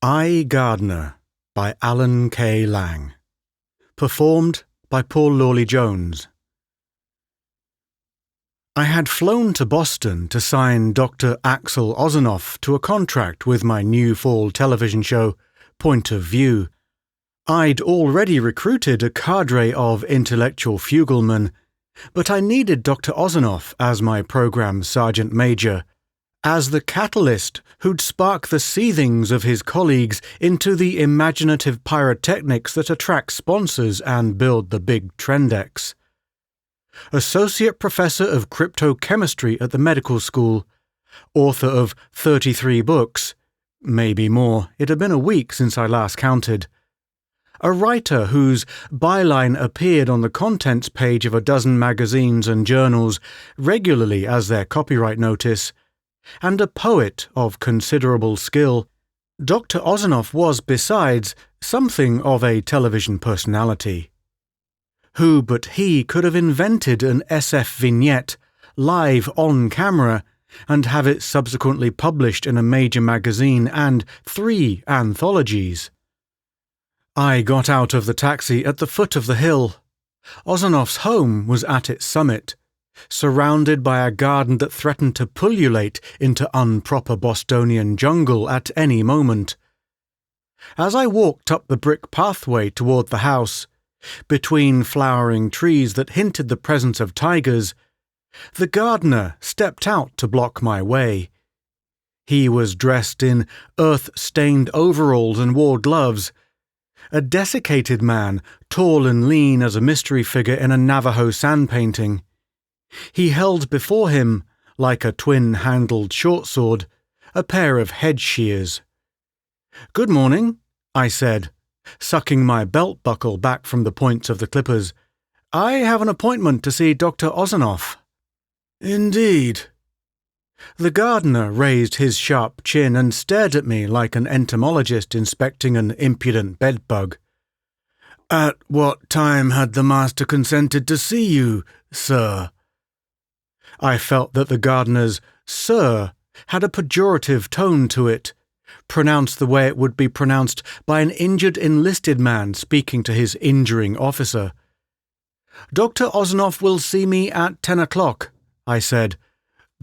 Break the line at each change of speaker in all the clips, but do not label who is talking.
I, Gardener by Alan K. Lang. Performed by Paul Lawley-Jones. I had flown to Boston to sign Dr. Axel Ozonoff to a contract with my new fall television show, Point of View. I'd already recruited a cadre of intellectual fuglemen, but I needed Dr. Ozonoff as my program sergeant major, as the catalyst who'd spark the seethings of his colleagues into the imaginative pyrotechnics that attract sponsors and build the big trendex. Associate Professor of Cryptochemistry at the medical school, author of 33 books, maybe more, it had been a week since I last counted. A writer whose byline appeared on the contents page of a dozen magazines and journals regularly as their copyright notice, and a poet of considerable skill. Dr. Ozonoff was, besides, something of a television personality. Who but he could have invented an SF vignette, live on camera, and have it subsequently published in a major magazine and 3 anthologies? I got out of the taxi at the foot of the hill. Ozonoff's home was at its summit, surrounded by a garden that threatened to pullulate into unproper Bostonian jungle at any moment. As I walked up the brick pathway toward the house, between flowering trees that hinted the presence of tigers, the gardener stepped out to block my way. He was dressed in earth-stained overalls and wore gloves, a desiccated man, tall and lean as a mystery figure in a Navajo sand painting. He held before him, like a twin-handled short sword, a pair of head shears. "Good morning," I said, sucking my belt buckle back from the points of the clippers. "I have an appointment to see Dr. Ozonoff." "Indeed." The gardener raised his sharp chin and stared at me like an entomologist inspecting an impudent bedbug. "At what time had the master consented to see you, sir?" I felt that the gardener's "sir" had a pejorative tone to it, pronounced the way it would be pronounced by an injured enlisted man speaking to his injuring officer. "Dr. Ozonoff will see me at 10 o'clock, I said.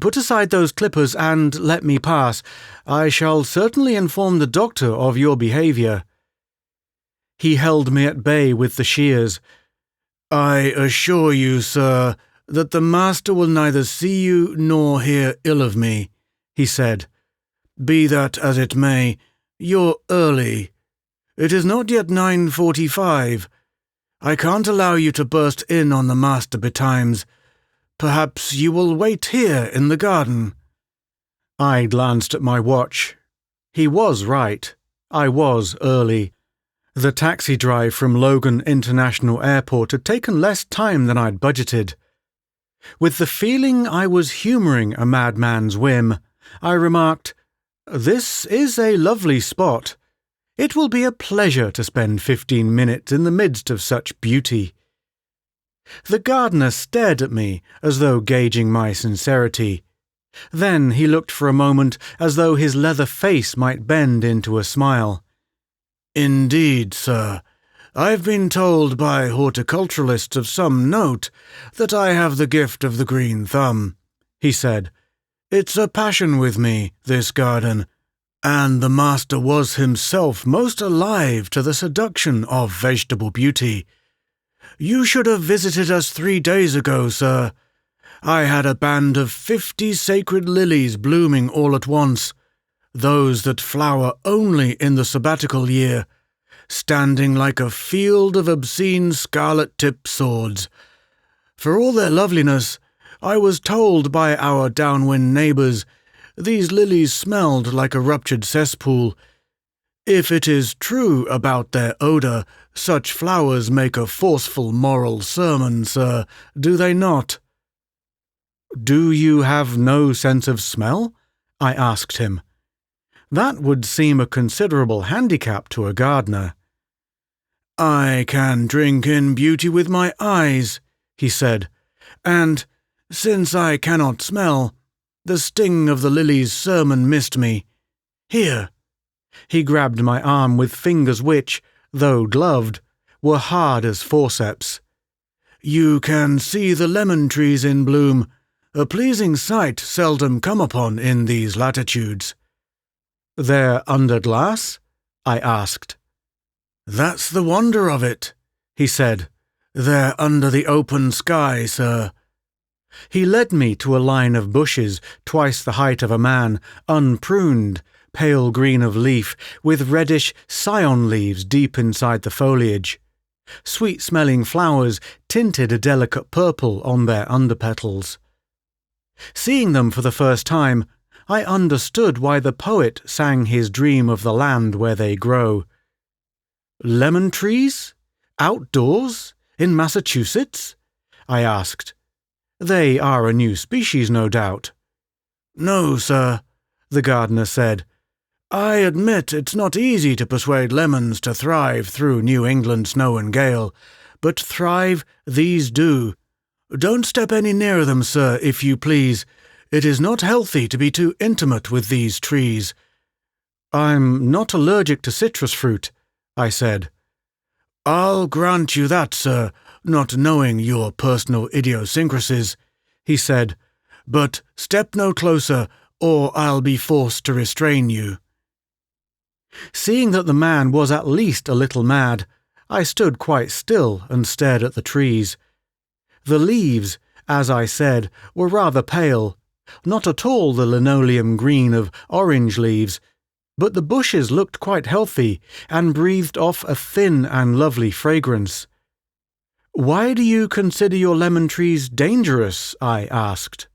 "Put aside those clippers and let me pass. I shall certainly inform the doctor of your behaviour." He held me at bay with the shears. "I assure you, sir, that the master will neither see you nor hear ill of me," he said. "Be that as it may, you're early. It is not yet 9:45. I can't allow you to burst in on the master betimes. Perhaps you will wait here in the garden." I glanced at my watch. He was right. I was early. The taxi drive from Logan International Airport had taken less time than I'd budgeted. With the feeling I was humouring a madman's whim, I remarked, "This is a lovely spot. It will be a pleasure to spend 15 minutes in the midst of such beauty." The gardener stared at me as though gauging my sincerity. Then he looked for a moment as though his leather face might bend into a smile. "Indeed, sir. I've been told by horticulturalists of some note that I have the gift of the green thumb," he said. "It's a passion with me, this garden, and the master was himself most alive to the seduction of vegetable beauty. You should have visited us 3 days ago, sir. I had a band of 50 sacred lilies blooming all at once, those that flower only in the sabbatical year, standing like a field of obscene scarlet-tipped swords. For all their loveliness, I was told by our downwind neighbours, these lilies smelled like a ruptured cesspool. If it is true about their odour, such flowers make a forceful moral sermon, sir, do they not?" "Do you have no sense of smell?" I asked him. That would seem a considerable handicap to a gardener. "I can drink in beauty with my eyes," he said, "and, since I cannot smell, the sting of the lily's sermon missed me. Here, He grabbed my arm with fingers which, though gloved, were hard as forceps. "You can see the lemon trees in bloom, a pleasing sight seldom come upon in these latitudes." "They're under glass?" I asked. "That's the wonder of it," he said. "They're under the open sky, sir." He led me to a line of bushes twice the height of a man, unpruned, pale green of leaf, with reddish scion leaves deep inside the foliage. Sweet-smelling flowers tinted a delicate purple on their underpetals. Seeing them for the first time, I understood why the poet sang his dream of the land where they grow. "Lemon trees? Outdoors? In Massachusetts?" I asked. "They are a new species, no doubt." "No, sir," the gardener said. "I admit it's not easy to persuade lemons to thrive through New England snow and gale, but thrive these do. Don't step any nearer them, sir, if you please. It is not healthy to be too intimate with these trees." "I'm not allergic to citrus fruit," I said. "I'll grant you that, sir, not knowing your personal idiosyncrasies," he said. "But step no closer, or I'll be forced to restrain you." Seeing that the man was at least a little mad, I stood quite still and stared at the trees. The leaves, as I said, were rather pale, not at all the linoleum green of orange leaves, but the bushes looked quite healthy and breathed off a thin and lovely fragrance. "Why do you consider your lemon trees dangerous?" I asked.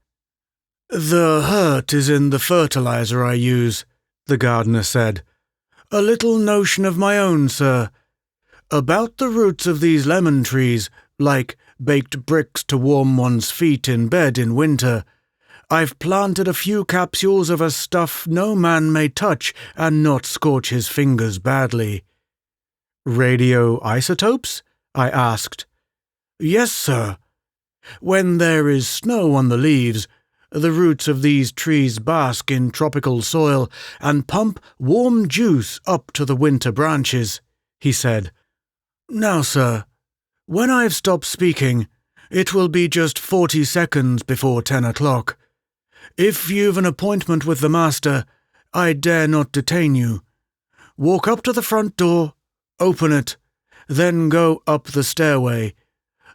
"The hurt is in the fertilizer I use," the gardener said. "A little notion of my own, sir. About the roots of these lemon trees, like baked bricks to warm one's feet in bed in winter, I've planted a few capsules of a stuff no man may touch and not scorch his fingers badly." "Radioisotopes?" I asked. "Yes, sir. When there is snow on the leaves, the roots of these trees bask in tropical soil and pump warm juice up to the winter branches," he said. "Now, sir, when I've stopped speaking, it will be just 40 seconds before 10 o'clock. If you've an appointment with the master, I dare not detain you. Walk up to the front door, open it, then go up the stairway.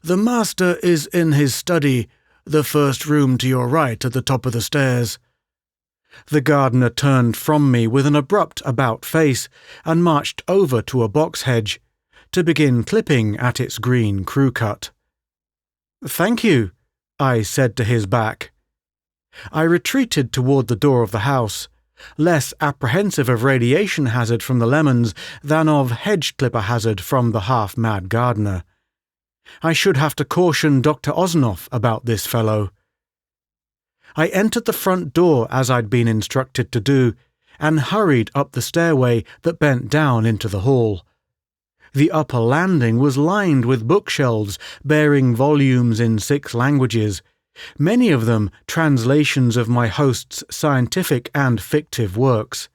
The master is in his study, the first room to your right at the top of the stairs." The gardener turned from me with an abrupt about-face and marched over to a box hedge, to begin clipping at its green crew-cut. "Thank you," I said to his back. I retreated toward the door of the house, less apprehensive of radiation hazard from the lemons than of hedge-clipper hazard from the half-mad gardener. I should have to caution Dr. Ozenoff about this fellow. I entered the front door as I'd been instructed to do, and hurried up the stairway that bent down into the hall. The upper landing was lined with bookshelves bearing volumes in 6 languages, many of them translations of my host's scientific and fictive works.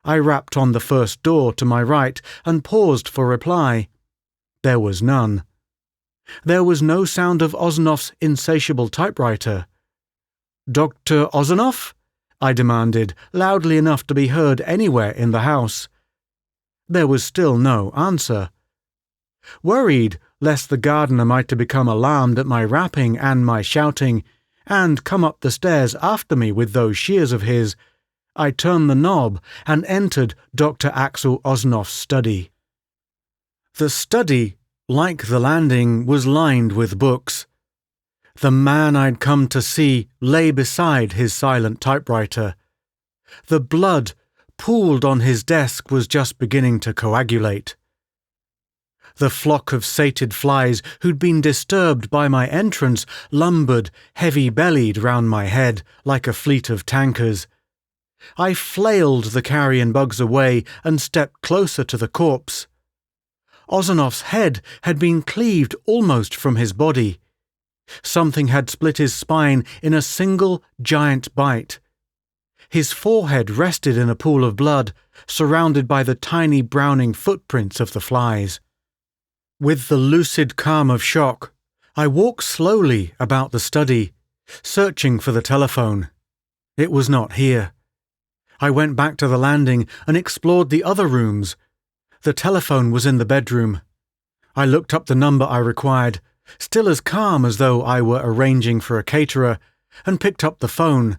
I rapped on the first door to my right and paused for reply. There was none. There was no sound of Ozenoff's insatiable typewriter. "Dr. Ozenoff?" I demanded, loudly enough to be heard anywhere in the house. There was still no answer. Worried lest the gardener might have become alarmed at my rapping and my shouting, and come up the stairs after me with those shears of his, I turned the knob and entered Dr. Axel Ozenoff's study. The study, like the landing, was lined with books. The man I'd come to see lay beside his silent typewriter. The blood pooled on his desk was just beginning to coagulate. The flock of sated flies who'd been disturbed by my entrance lumbered heavy-bellied round my head like a fleet of tankers. I flailed the carrion bugs away and stepped closer to the corpse. Ozenoff's head had been cleaved almost from his body. Something had split his spine in a single giant bite. His forehead rested in a pool of blood, surrounded by the tiny browning footprints of the flies. With the lucid calm of shock, I walked slowly about the study, searching for the telephone. It was not here. I went back to the landing and explored the other rooms. The telephone was in the bedroom. I looked up the number I required, still as calm as though I were arranging for a caterer, and picked up the phone,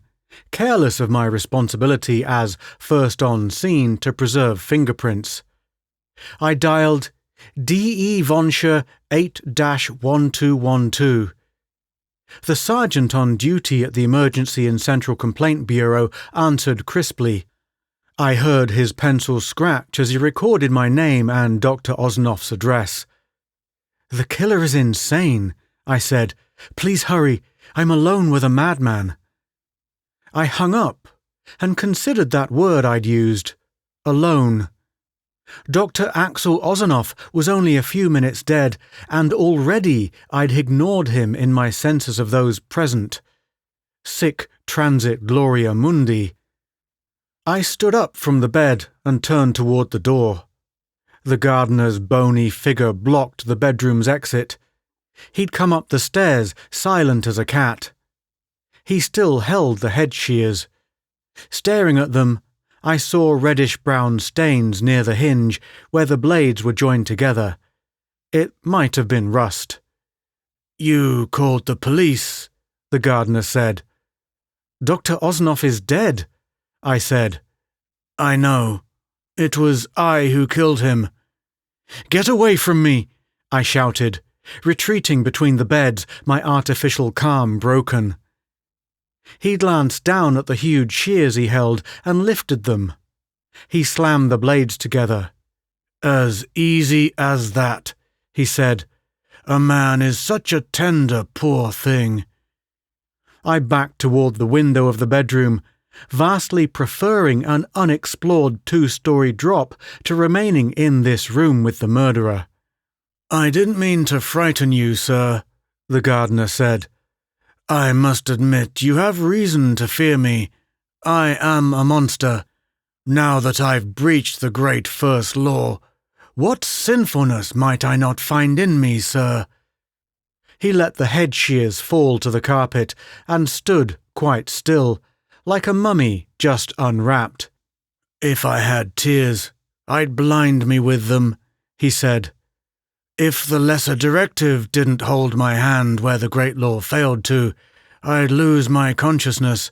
careless of my responsibility as first on scene to preserve fingerprints. I dialed D.E. Vonscher 8-1212. The sergeant on duty at the Emergency and Central Complaint Bureau answered crisply. I heard his pencil scratch as he recorded my name and Dr. Oznoff's address. "The killer is insane," I said. "Please hurry. I'm alone with a madman." I hung up and considered that word I'd used, alone. Dr. Axel Ozonoff was only a few minutes dead, and already I'd ignored him in my senses of those present. Sic transit gloria mundi. I stood up from the bed and turned toward the door. The gardener's bony figure blocked the bedroom's exit. He'd come up the stairs, silent as a cat. He still held the head shears. Staring at them, I saw reddish-brown stains near the hinge where the blades were joined together. It might have been rust. "You called the police," the gardener said. "Dr. Oznoff is dead," I said. "I know. It was I who killed him." "Get away from me!" I shouted, retreating between the beds, my artificial calm broken. He glanced down at the huge shears he held and lifted them. He slammed the blades together. "As easy as that," he said. "A man is such a tender, poor thing." I backed toward the window of the bedroom, vastly preferring an unexplored two-story drop to remaining in this room with the murderer. "I didn't mean to frighten you, sir," the gardener said. "I must admit you have reason to fear me. I am a monster. Now that I've breached the great first law, what sinfulness might I not find in me, sir?" He let the head shears fall to the carpet and stood quite still, like a mummy just unwrapped. "If I had tears, I'd blind me with them," he said. "If the lesser directive didn't hold my hand where the great law failed to, I'd lose my consciousness.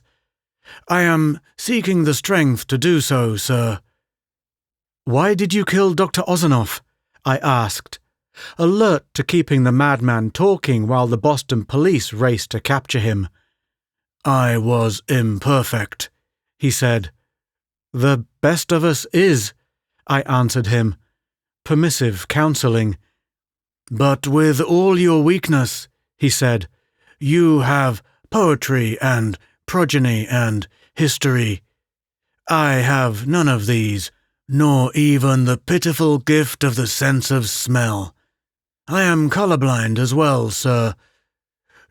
I am seeking the strength to do so, sir." "Why did you kill Dr. Ozonoff?" I asked, alert to keeping the madman talking while the Boston police raced to capture him. "I was imperfect," he said. "The best of us is," I answered him, permissive counselling. "But with all your weakness," he said, "you have poetry and progeny and history. I have none of these, nor even the pitiful gift of the sense of smell. I am colourblind as well, sir.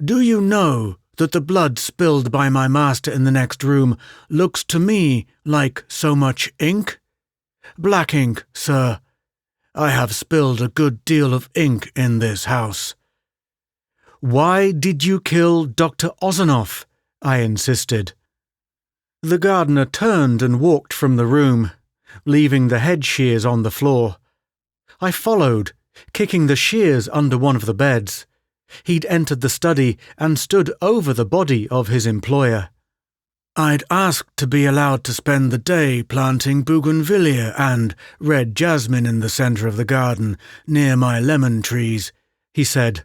Do you know that the blood spilled by my master in the next room looks to me like so much ink? Black ink, sir. I have spilled a good deal of ink in this house." "Why did you kill Dr. Ozonoff?" I insisted. The gardener turned and walked from the room, leaving the head shears on the floor. I followed, kicking the shears under one of the beds. He'd entered the study and stood over the body of his employer. "I'd asked to be allowed to spend the day planting bougainvillea and red jasmine in the centre of the garden, near my lemon trees," he said.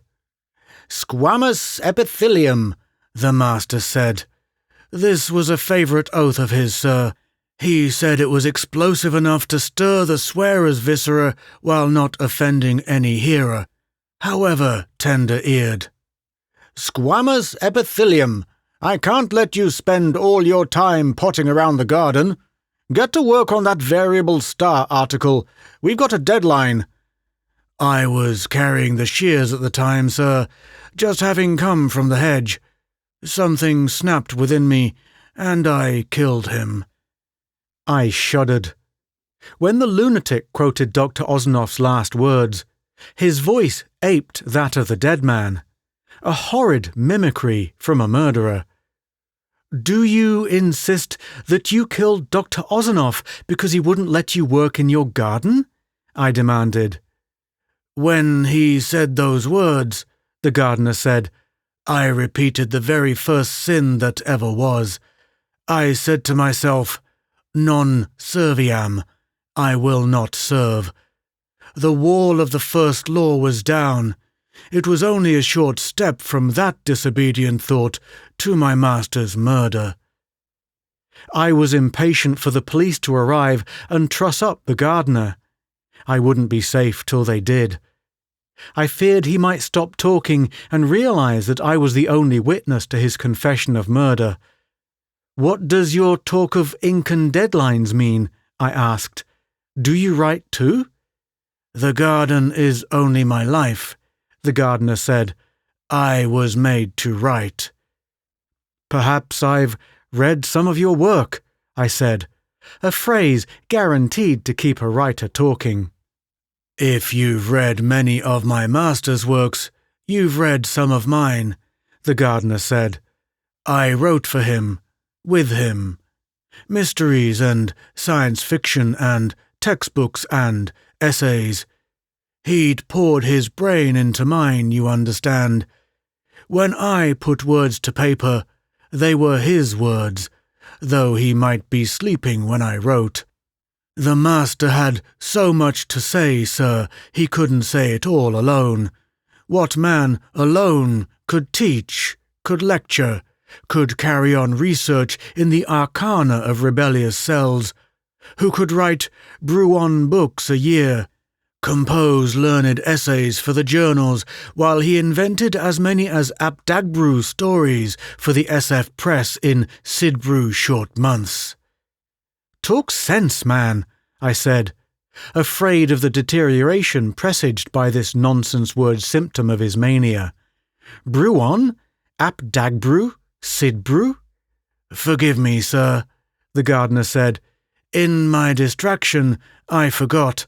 "Squamous epithelium," the master said. "This was a favourite oath of his, sir. He said it was explosive enough to stir the swearer's viscera while not offending any hearer, however tender-eared." "Squamous epithelium. I can't let you spend all your time potting around the garden. Get to work on that variable star article. We've got a deadline." "I was carrying the shears at the time, sir, just having come from the hedge. Something snapped within me, and I killed him." I shuddered. When the lunatic quoted Dr. Ozonoff's last words, his voice aped that of the dead man, a horrid mimicry from a murderer. "Do you insist that you killed Dr. Ozonoff because he wouldn't let you work in your garden?" I demanded. "When he said those words," the gardener said, "I repeated the very first sin that ever was. I said to myself, 'Non serviam,' I will not serve. The wall of the first law was down. It was only a short step from that disobedient thought to my master's murder." I was impatient for the police to arrive and truss up the gardener. I wouldn't be safe till they did. I feared he might stop talking and realize that I was the only witness to his confession of murder. "What does your talk of Incan deadlines mean?" I asked. "Do you write too?" "The garden is only my life," the gardener said. "I was made to write." "Perhaps I've read some of your work," I said, a phrase guaranteed to keep a writer talking. "If you've read many of my master's works, you've read some of mine," the gardener said. "I wrote for him, with him. Mysteries and science fiction and textbooks and essays. He'd poured his brain into mine, you understand. When I put words to paper, they were his words, though he might be sleeping when I wrote. The master had so much to say, sir, he couldn't say it all alone. What man alone could teach, could lecture, could carry on research in the arcana of rebellious cells, who could write Bruon books a year, compose learned essays for the journals, while he invented as many as Apdagbru stories for the SF press in Sidbru short months." "Talk sense, man," I said, afraid of the deterioration presaged by this nonsense word symptom of his mania. "Bruon? Apdagbru? Sidbru?" "Forgive me, sir," the gardener said. "In my distraction, I forgot.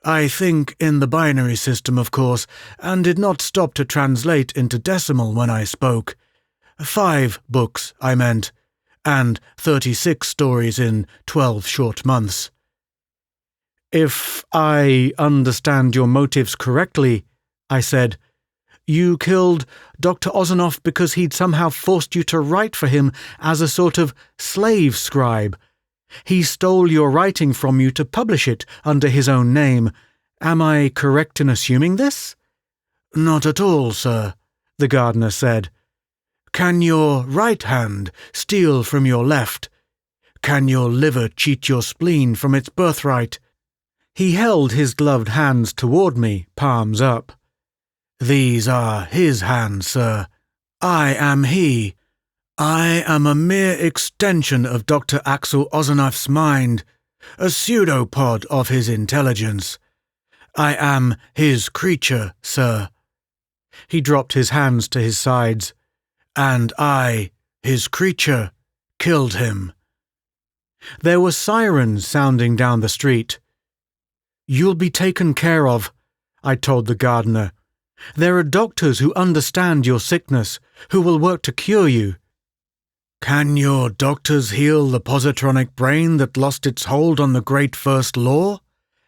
I think in the binary system, of course, and did not stop to translate into decimal when I spoke. 5 books, I meant, and 36 stories in 12 short months." "If I understand your motives correctly," I said, "you killed Dr. Ozonoff because he'd somehow forced you to write for him as a sort of slave scribe. He stole your writing from you to publish it under his own name. Am I correct in assuming this?" "Not at all, sir," the gardener said. "Can your right hand steal from your left? Can your liver cheat your spleen from its birthright?" He held his gloved hands toward me, palms up. "These are his hands, sir. I am he. I am a mere extension of Dr. Axel Ozonoff's mind, a pseudopod of his intelligence. I am his creature, sir." He dropped his hands to his sides. "And I, his creature, killed him." There were sirens sounding down the street. "You'll be taken care of," I told the gardener. "There are doctors who understand your sickness, who will work to cure you." "Can your doctors heal the positronic brain that lost its hold on the great first law?"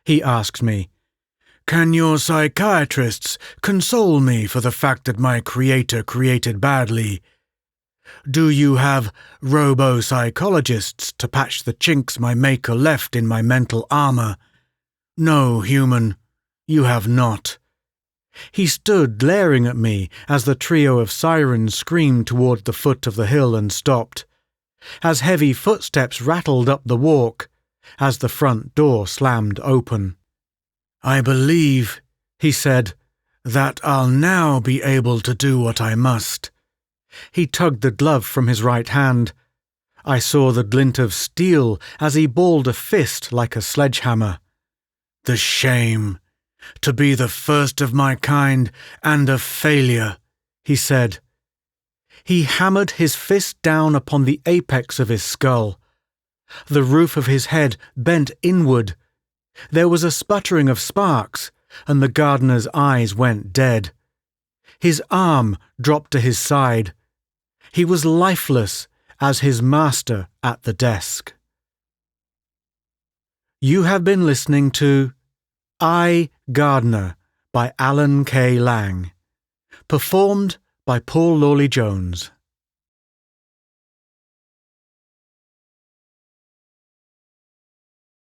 he asked me. "Can your psychiatrists console me for the fact that my creator created badly? Do you have robo-psychologists to patch the chinks my maker left in my mental armor? No, human, you have not." He stood glaring at me as the trio of sirens screamed toward the foot of the hill and stopped, as heavy footsteps rattled up the walk, as the front door slammed open. "I believe," he said, "that I'll now be able to do what I must." He tugged the glove from his right hand. I saw the glint of steel as he balled a fist like a sledgehammer. "The shame! To be the first of my kind and a failure," he said. He hammered his fist down upon the apex of his skull. The roof of his head bent inward. There was a sputtering of sparks, and the gardener's eyes went dead. His arm dropped to his side. He was lifeless as his master at the desk. You have been listening to I, Gardener by Alan K. Lang. Performed by Paul Lawley Jones.